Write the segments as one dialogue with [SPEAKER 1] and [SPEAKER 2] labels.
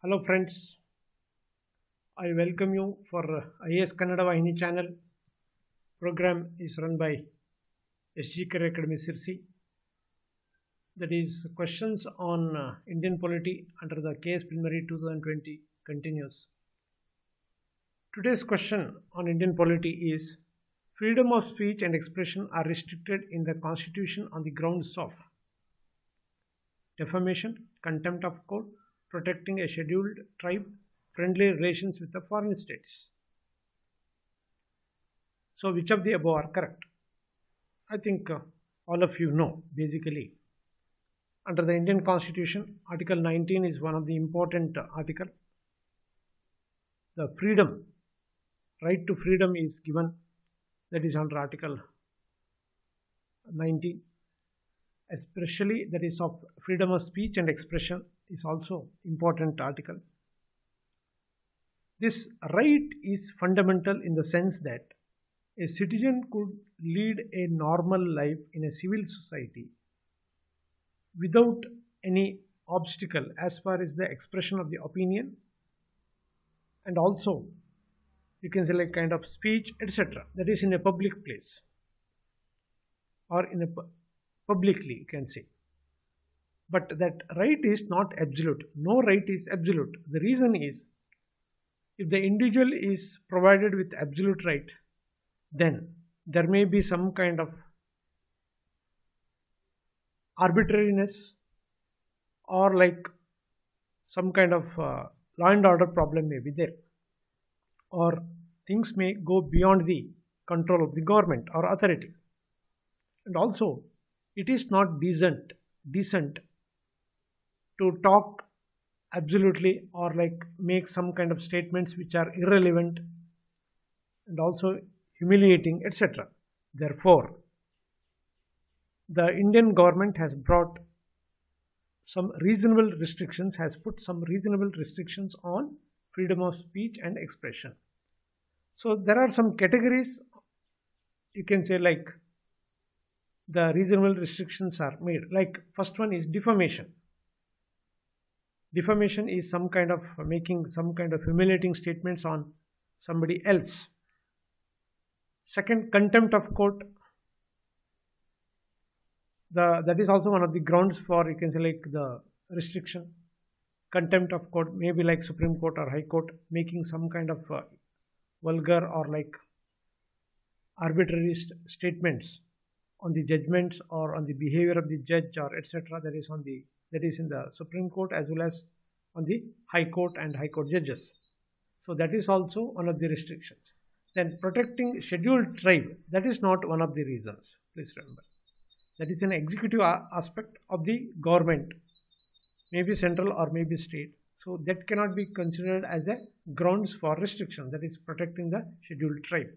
[SPEAKER 1] Hello friends, I welcome you for IAS Kannada Vahini channel. Program is run by SG Career Academy Sirsi. That is questions on Indian polity under the KS Preliminary 2020 continues. Today's question on Indian polity is freedom of speech and expression are restricted in the constitution on the grounds of defamation, contempt of court, protecting a scheduled tribe, friendly relations with the foreign states. So which of the above are correct? I think all of you know basically. Under the Indian Constitution, Article 19 is one of the important article. The freedom, right to freedom is given, that is under Article 19. Especially that is of freedom of speech and expression is also important article. This right is fundamental in the sense that a citizen could lead a normal life in a civil society without any obstacle as far as the expression of the opinion, and also you can say like kind of speech, etc., that is in a public place or in a publicly you can say. But that right is not absolute. No right is absolute. The reason is, if the individual is provided with absolute right, then there may be some kind of arbitrariness or like some kind of law and order problem may be there, or things may go beyond the control of the government or authority. And also it is not decent to talk absolutely or like make some kind of statements which are irrelevant and also humiliating, etc. Therefore, the Indian government has brought some reasonable restrictions, has put some reasonable restrictions on freedom of speech and expression. So there are some categories, you can say like the reasonable restrictions are made. Like first one is defamation. Defamation is some kind of making some kind of humiliating statements on somebody else. Second, contempt of court. That is also one of the grounds for, you can say like the restriction. Contempt of court may be like Supreme Court or High Court making some kind of vulgar or like arbitrary statements on the judgments or on the behavior of the judge or etc. That is in the Supreme Court as well as on the High Court and High Court judges. So that is also one of the restrictions. Then protecting scheduled tribe, that is not one of the reasons, please remember. That is an executive aspect of the government, maybe central or maybe state. So that cannot be considered as a grounds for restriction, that is protecting the scheduled tribe.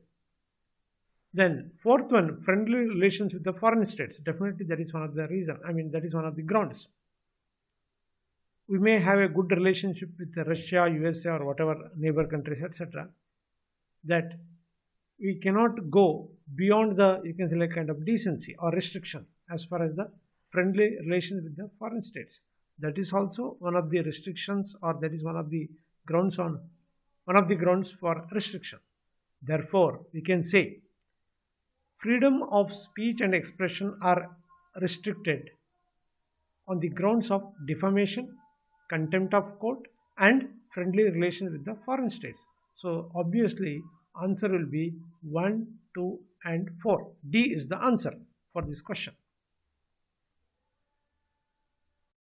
[SPEAKER 1] Then fourth one, friendly relations with the foreign states. Definitely that is one of the reason. I mean that is one of the grounds. We may have a good relationship with Russia, USA or whatever neighbor countries, etc. That we cannot go beyond the, you can say like kind of decency or restriction as far as the friendly relations with the foreign states. That is also one of the restrictions, or that is one of the grounds for restriction. Therefore, we can say freedom of speech and expression are restricted on the grounds of defamation, contempt of court and friendly relations with the foreign states. So obviously answer will be 1, 2 and 4. D is the answer for this question.